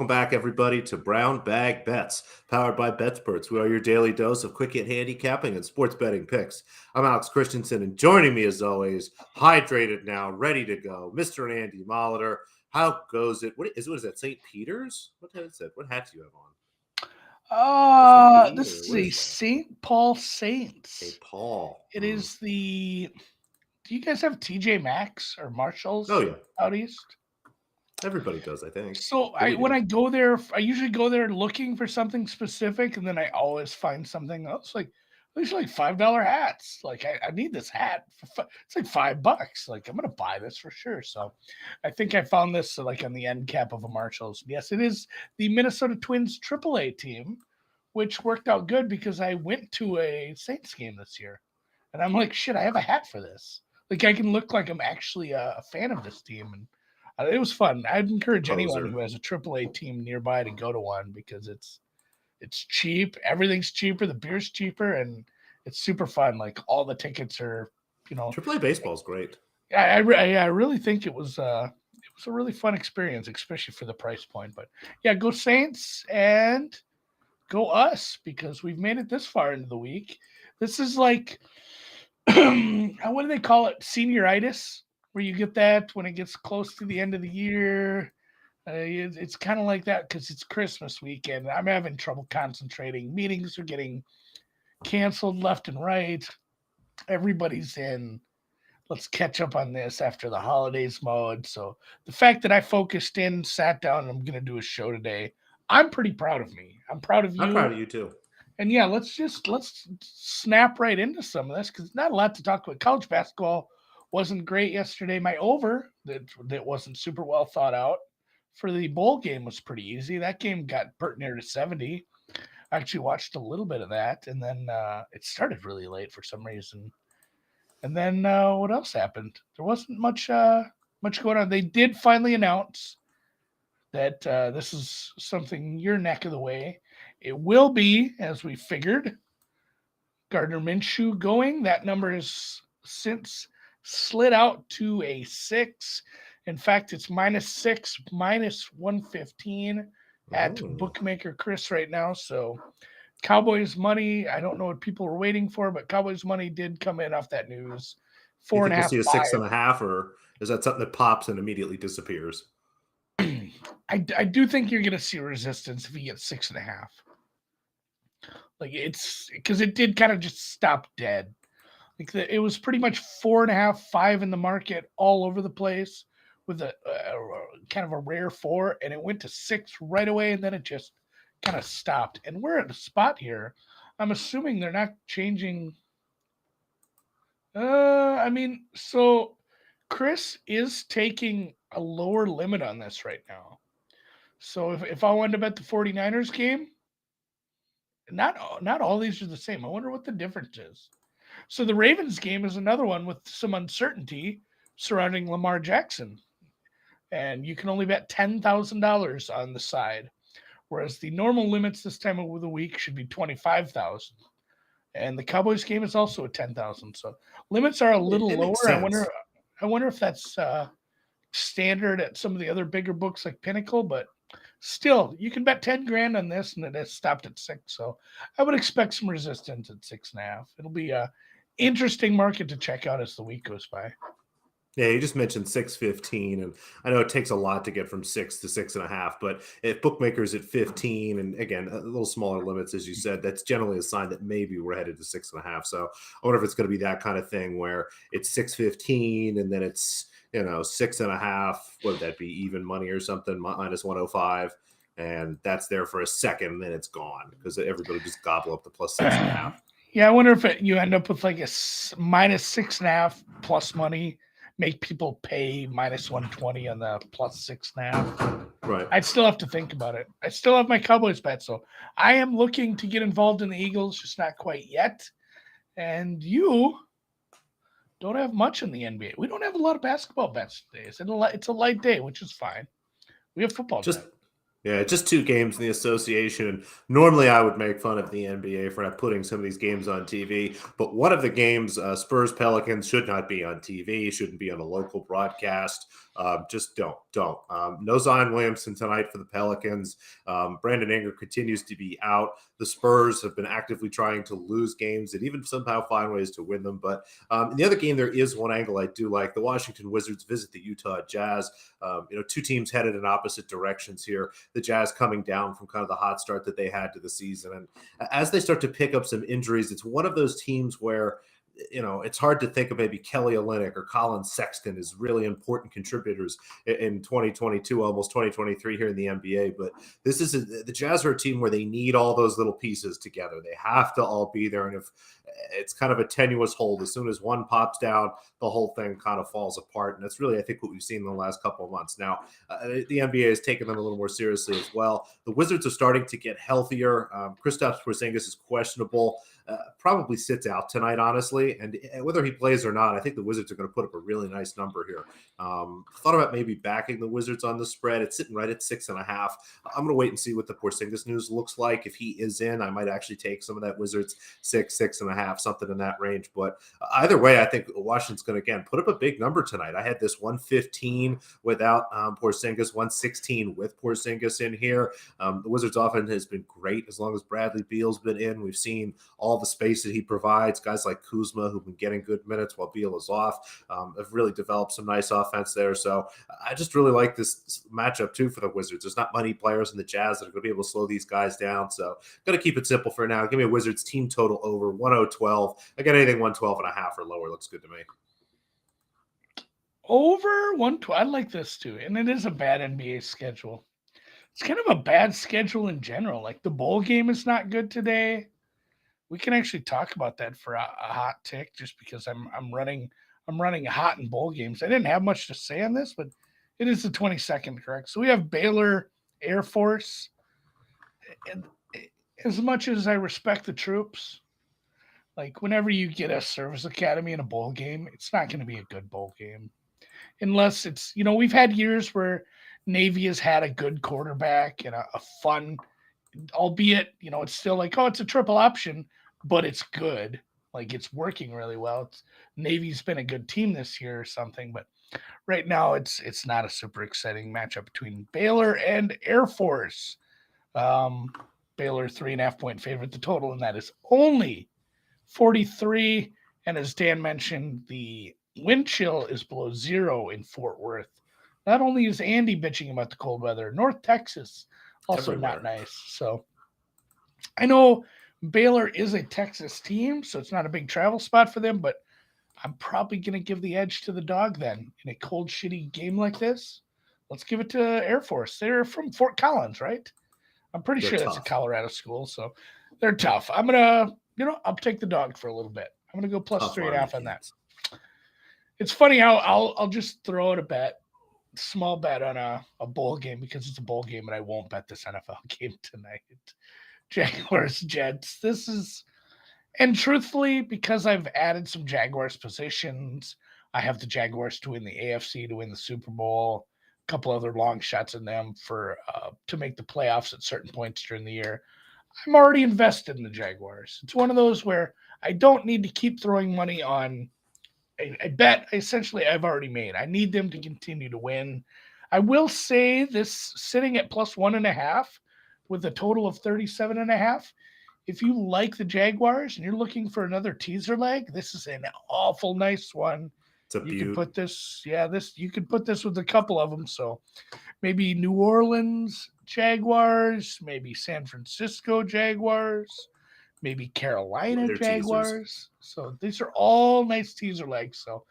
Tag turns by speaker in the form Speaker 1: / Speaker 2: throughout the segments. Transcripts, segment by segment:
Speaker 1: Welcome back, everybody, to Brown Bag Bets, powered by BetSperts. We are your daily dose of quick hit handicapping and sports betting picks. I'm Alex Christensen, and joining me, as always, hydrated now, ready to go, Mr. Andy Molitor. How goes it? What is that, St. Peter's? What is that? What hat do you have on?
Speaker 2: This is a St. Paul Saints.
Speaker 1: St. Paul.
Speaker 2: It is the. Do you guys have TJ Maxx or Marshalls?
Speaker 1: Oh, yeah.
Speaker 2: Out east?
Speaker 1: Everybody does, I think.
Speaker 2: So when I go there, I usually go there looking for something specific, and then I always find something else. Like these are like $5 hats. Like I need this hat. It's like $5. Like I'm gonna buy this for sure. So I think I found this like on the end cap of a Marshalls. Yes, it is the Minnesota Twins AAA team, which worked out good because I went to a Saints game this year, and I'm like, shit, I have a hat for this. Like I can look like I'm actually a fan of this team, and it was fun. I'd encourage anyone who has a AAA team nearby to go to one because it's cheap. Everything's cheaper. The beer's cheaper, and it's super fun. Like all the tickets are,
Speaker 1: AAA baseball is great.
Speaker 2: I really think it was a really fun experience, especially for the price point. But yeah, go Saints and go us because we've made it this far into the week. This is like, what do they call it? Senioritis. Where you get that when it gets close to the end of the year. It's kind of like that because it's Christmas weekend. I'm having trouble concentrating. Meetings are getting canceled left and right. Everybody's in, let's catch up on this after the holidays mode. So the fact that I focused in, sat down, and I'm going to do a show today, I'm pretty proud of me. I'm proud of you.
Speaker 1: I'm proud of you too.
Speaker 2: And yeah, let's snap right into some of this because not a lot to talk about. College basketball wasn't great yesterday. My over that wasn't super well thought out for the bowl game was pretty easy. That game got near to 70. I actually watched a little bit of that, and then it started really late for some reason. And then what else happened? There wasn't much going on. They did finally announce that this is something your neck of the way. It will be, as we figured, Gardner Minshew going. That number has since slid out to a 6. In fact, it's -6, -115 at bookmaker Chris right now. So Cowboys money, I don't know what people were waiting for, but Cowboys money did come in off that news. 4.5.
Speaker 1: You think we'll see a 6.5, or is that something that pops and immediately disappears?
Speaker 2: I do think you're going to see resistance if you get 6.5. Like it's because it did kind of just stop dead. It was pretty much 4.5, 5 in the market all over the place with a kind of a rare 4, and it went to 6 right away, and then it just kind of stopped. And we're at a spot here. I'm assuming they're not changing. So Chris is taking a lower limit on this right now. So if I wanted to bet the 49ers game, not all these are the same. I wonder what the difference is. So the Ravens game is another one with some uncertainty surrounding Lamar Jackson. And you can only bet $10,000 on the side, whereas the normal limits this time of the week should be $25,000. And the Cowboys game is also at $10,000. So limits are a little lower. I wonder if that's standard at some of the other bigger books like Pinnacle, but still, you can bet 10 grand on this, and it has stopped at 6. So I would expect some resistance at 6.5. It'll be a interesting market to check out as the week goes by.
Speaker 1: Yeah, you just mentioned 6.15, and I know it takes a lot to get from 6 to 6.5, but if bookmakers at 15, and again, a little smaller limits, as you said, that's generally a sign that maybe we're headed to 6.5. So I wonder if it's going to be that kind of thing where it's 6.15 and then it's 6.5. What would that be? Even money or something, -105, and that's there for a second, and then it's gone because everybody just gobble up the plus 6.5.
Speaker 2: Yeah, I wonder if you end up with like a -6.5 plus money. Make people pay -120 on the plus 6.5.
Speaker 1: Right.
Speaker 2: I'd still have to think about it. I still have my Cowboys bet, so I am looking to get involved in the Eagles, just not quite yet. And you don't have much in the NBA. We don't have a lot of basketball bets today. It's a light day, which is fine. We have football.
Speaker 1: Just 2 games in the association. And normally I would make fun of the NBA for not putting some of these games on TV. But one of the games, Spurs-Pelicans, should not be on TV, shouldn't be on a local broadcast. Just don't. No Zion Williamson tonight for the Pelicans. Brandon Ingram continues to be out. The Spurs have been actively trying to lose games and even somehow find ways to win them. But in the other game, there is one angle I do like. The Washington Wizards visit the Utah Jazz. Two teams headed in opposite directions here. The Jazz coming down from kind of the hot start that they had to the season. And as they start to pick up some injuries, it's one of those teams where it's hard to think of maybe Kelly Olynyk or Colin Sexton as really important contributors in 2022, almost 2023 here in the NBA. But the Jazz are a team where they need all those little pieces together. They have to all be there. And if it's kind of a tenuous hold, as soon as one pops down, the whole thing kind of falls apart. And that's really, I think, what we've seen in the last couple of months. Now, the NBA has taken them a little more seriously as well. The Wizards are starting to get healthier. Kristaps Porzingis is questionable. Probably sits out tonight, honestly. And whether he plays or not, I think the Wizards are going to put up a really nice number here. Thought about maybe backing the Wizards on the spread. It's sitting right at 6.5. I'm going to wait and see what the Porzingis news looks like. If he is in, I might actually take some of that Wizards 6.5, something in that range. But either way, I think Washington's going to, again, put up a big number tonight. I had this 115 without Porzingis, 116 with Porzingis in here. The Wizards offense has been great as long as Bradley Beal's been in. We've seen all the space that he provides. Guys like Kuzma, who've been getting good minutes while Beal is off, have really developed some nice offense there. So I just really like this matchup too for the Wizards. There's not many players in the Jazz that are going to be able to slow these guys down. So going to keep it simple for now. Give me a Wizards team total over 112. Again, anything 112.5 or lower looks good to me.
Speaker 2: Over 112. I like this too. And it is a bad NBA schedule. It's kind of a bad schedule in general. Like the bowl game is not good today. We can actually talk about that for a hot tick, just because I'm running hot in bowl games. I didn't have much to say on this, but it is the 22nd, correct? So we have Baylor Air Force. And as much as I respect the troops, like whenever you get a service academy in a bowl game, it's not going to be a good bowl game. Unless it's, we've had years where Navy has had a good quarterback and a fun, albeit, it's still like, oh, it's a triple option, but it's good. Like it's working really well. Navy's been a good team this year or something, but right now it's not a super exciting matchup between Baylor and Air Force. Baylor 3.5-point favorite. The total in that is only 43. And as Dan mentioned, the wind chill is below 0 in Fort Worth. Not only is Andy bitching about the cold weather, North Texas also everywhere. Not nice. So I know Baylor is a Texas team, so it's not a big travel spot for them, but I'm probably going to give the edge to the dog then in a cold, shitty game like this. Let's give it to Air Force. They're from Fort Collins, right? I'm pretty sure that's a Colorado school, so they're tough. I'm going to, I'll take the dog for a little bit. I'm going to go plus 3.5 on that. It's funny how I'll just throw out a bet, small bet on a bowl game because it's a bowl game, and I won't bet this NFL game tonight. Jaguars-Jets. And truthfully, because I've added some Jaguars positions, I have the Jaguars to win the AFC, to win the Super Bowl, a couple other long shots in them for to make the playoffs at certain points during the year. I'm already invested in the Jaguars. It's one of those where I don't need to keep throwing money on a bet essentially I've already made. I need them to continue to win. I will say this sitting at plus 1.5 with a total of 37.5. If you like the Jaguars and you're looking for another teaser leg, this is an awful nice one. You could put this, you could put this with a couple of them. So maybe New Orleans Jaguars, maybe San Francisco Jaguars, maybe Carolina Jaguars. Teasers. So these are all nice teaser legs. So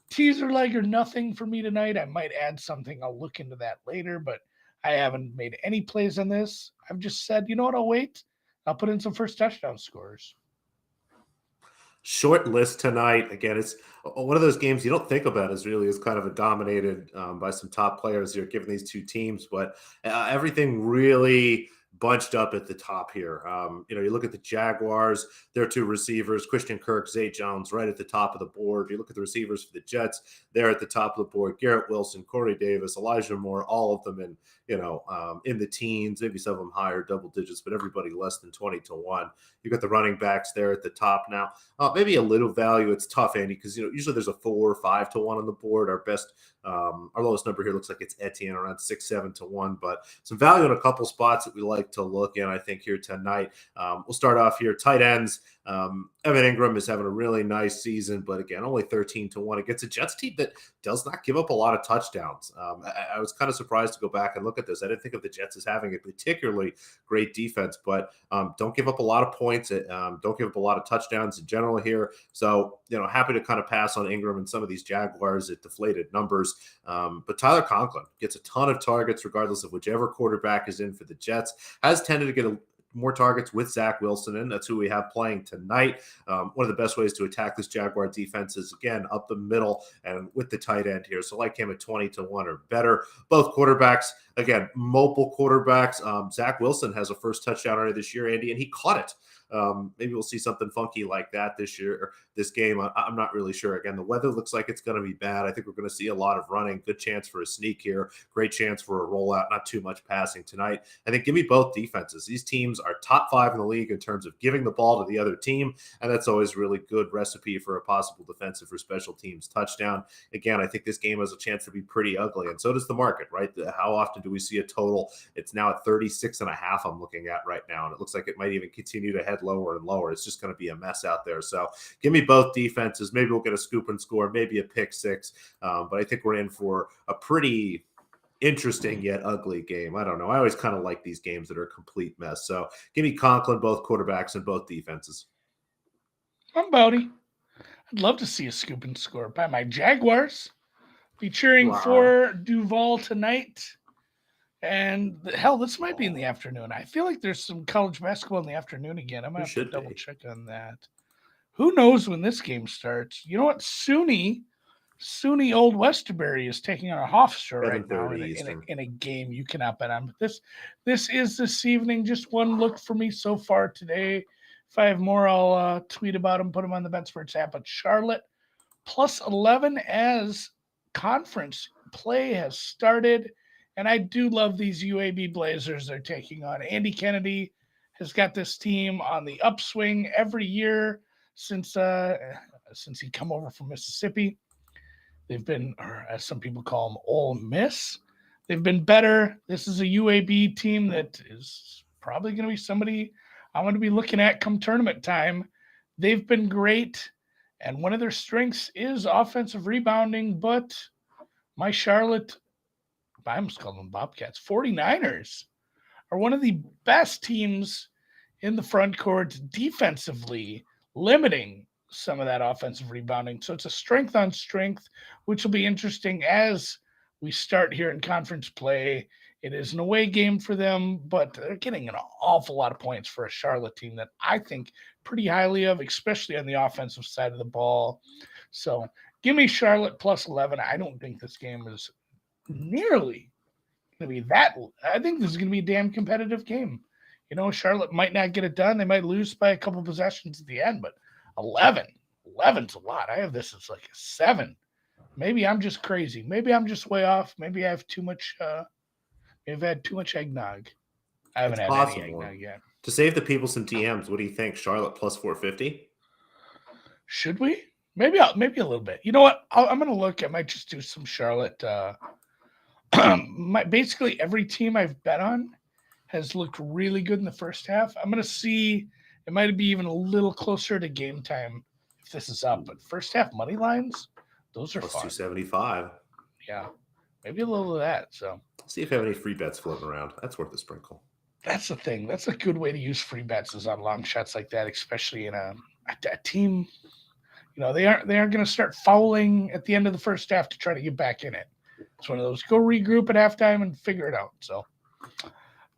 Speaker 2: teaser leg or nothing for me tonight. I might add something. I'll look into that later, but I haven't made any plays on this. I've just said, you know what, I'll wait. I'll put in some first touchdown scores.
Speaker 1: Short list tonight. Again, it's one of those games you don't think about as really as kind of a dominated by some top players here, given these two teams. But everything really bunched up at the top here. You look at the Jaguars, their two receivers, Christian Kirk, Zay Jones, right at the top of the board. You look at the receivers for the Jets, they're at the top of the board. Garrett Wilson, Corey Davis, Elijah Moore, all of them in the teens, maybe some of them higher double digits, but everybody less than 20-1. You got the running backs there at the top now. Maybe a little value. It's tough, Andy, because usually there's a 4 or 5-1 on the board. Our best Our lowest number here looks like it's Etienne around 6-7 to 1, but some value in a couple spots that we like to look in, I think, here tonight. We'll start off here. Tight ends. Evan Ingram is having a really nice season, but again, only 13 to 1 against a Jets team that does not give up a lot of touchdowns. I was kind of surprised to go back and look at this. I didn't think of the Jets as having a particularly great defense, but don't give up a lot of points. Don't give up a lot of touchdowns in general here. So, happy to kind of pass on Ingram and some of these Jaguars at deflated numbers. But Tyler Conklin gets a ton of targets regardless of whichever quarterback is in for the Jets. Has tended to get more targets with Zach Wilson in. That's who we have playing tonight. One of the best ways to attack this Jaguar defense is, again, up the middle and with the tight end here. So like him at 20 to 1 or better. Both quarterbacks, again, mobile quarterbacks. Zach Wilson has a first touchdown already this year, Andy, and he caught it. Maybe we'll see something funky like that this year, or this game. I'm not really sure. Again, the weather looks like it's going to be bad. I think we're going to see a lot of running. Good chance for a sneak here. Great chance for a rollout. Not too much passing tonight. I think give me both defenses. These teams are top 5 in the league in terms of giving the ball to the other team, and that's always really good recipe for a possible defensive or special teams touchdown. Again, I think this game has a chance to be pretty ugly, and so does the market, right? How often do we see a total? It's now at 36.5 I'm looking at right now, and it looks like it might even continue to head lower and lower. It's just going to be a mess out there. So give me both defenses. Maybe we'll get a scoop and score, maybe a pick six. But I think we're in for a pretty interesting yet ugly game. I don't know. I always kind of like these games that are a complete mess. So give me Conklin, both quarterbacks and both defenses.
Speaker 2: I'm Bodie. I'd love to see a scoop and score by my Jaguars. Be cheering for Duval tonight. And hell, this might be in the afternoon. I feel like there's some college basketball in the afternoon again. I'm going to have to double check on that. Who knows when this game starts? You know what? SUNY Old Westerbury is taking on a Hofstra right now in a game you cannot bet on. But this is this evening. Just one look for me so far today. If I have more, I'll tweet about them, put them on the BetSports app. But Charlotte plus 11 as conference play has started. And I do love these UAB Blazers they're taking on. Andy Kennedy has got this team on the upswing every year since he come over from Mississippi. They've been, or as some people call them, Ole Miss. They've been better. This is a UAB team that is probably going to be somebody I'm going to be looking at come tournament time. They've been great, and one of their strengths is offensive rebounding, but my Charlotte, I almost call them Bobcats, 49ers are one of the best teams in the front court defensively, limiting some of that offensive rebounding. So it's a strength on strength, which will be interesting as we start here in conference play. It is an away game for them, but they're getting an awful lot of points for a Charlotte team that I think pretty highly of, especially on the offensive side of the ball. So give me Charlotte plus 11. I don't think this game is nearly going to be that. I think this is going to be a damn competitive game. Charlotte might not get it done. They might lose by a couple possessions at the end, but 11's a lot. I have this as like a 7. Maybe I'm just crazy. Maybe I'm just way off. Maybe I have too much. I've had too much eggnog. I haven't had any eggnog yet.
Speaker 1: To save the people some DMs, what do you think? Charlotte plus 450?
Speaker 2: Should we? Maybe a little bit. You know what? I'm going to look. I might just do some Charlotte. Basically every team I've bet on has looked really good in the first half. I'm going to see. It might be even a little closer to game time if this is up. But first half money lines, those are
Speaker 1: plus
Speaker 2: fun.
Speaker 1: 275.
Speaker 2: Yeah, maybe a little of that. So
Speaker 1: see if I have any free bets floating around. That's worth a sprinkle.
Speaker 2: That's the thing. That's a good way to use free bets is on long shots like that, especially in a team. They aren't going to start fouling at the end of the first half to try to get back in it. It's one of those go regroup at halftime and figure it out. So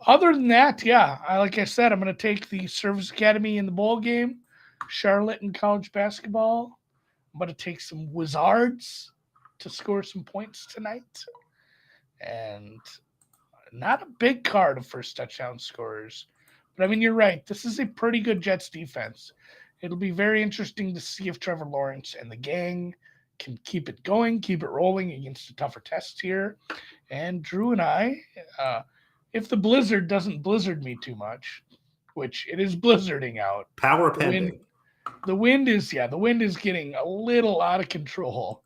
Speaker 2: other than that, yeah, like I said, I'm going to take the Service Academy in the bowl game, Charlotte in college basketball. I'm going to take some Wizards to score some points tonight. And not a big card of first touchdown scorers. But, I mean, you're right. This is a pretty good Jets defense. It'll be very interesting to see if Trevor Lawrence and the gang can keep it going, keep it rolling against the tougher tests here. And Drew and I, if the blizzard doesn't blizzard me too much, which it is blizzarding out.
Speaker 1: Power pending.
Speaker 2: The wind is getting a little out of control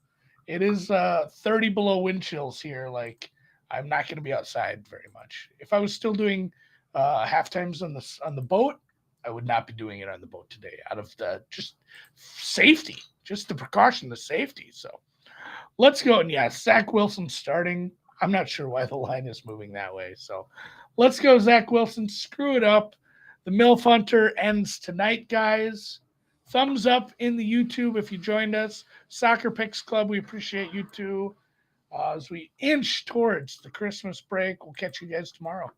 Speaker 2: It is 30 below wind chills here. Like, I'm not going to be outside very much. If I was still doing half times on the boat, I would not be doing it on the boat today out of the just safety, just the precaution, the safety. So let's go. And yeah, Zach Wilson starting. I'm not sure why the line is moving that way. So let's go, Zach Wilson. Screw it up. The MILF Hunter ends tonight, guys. Thumbs up in the YouTube if you joined us. Soccer Picks Club, we appreciate you too. As we inch towards the Christmas break, we'll catch you guys tomorrow.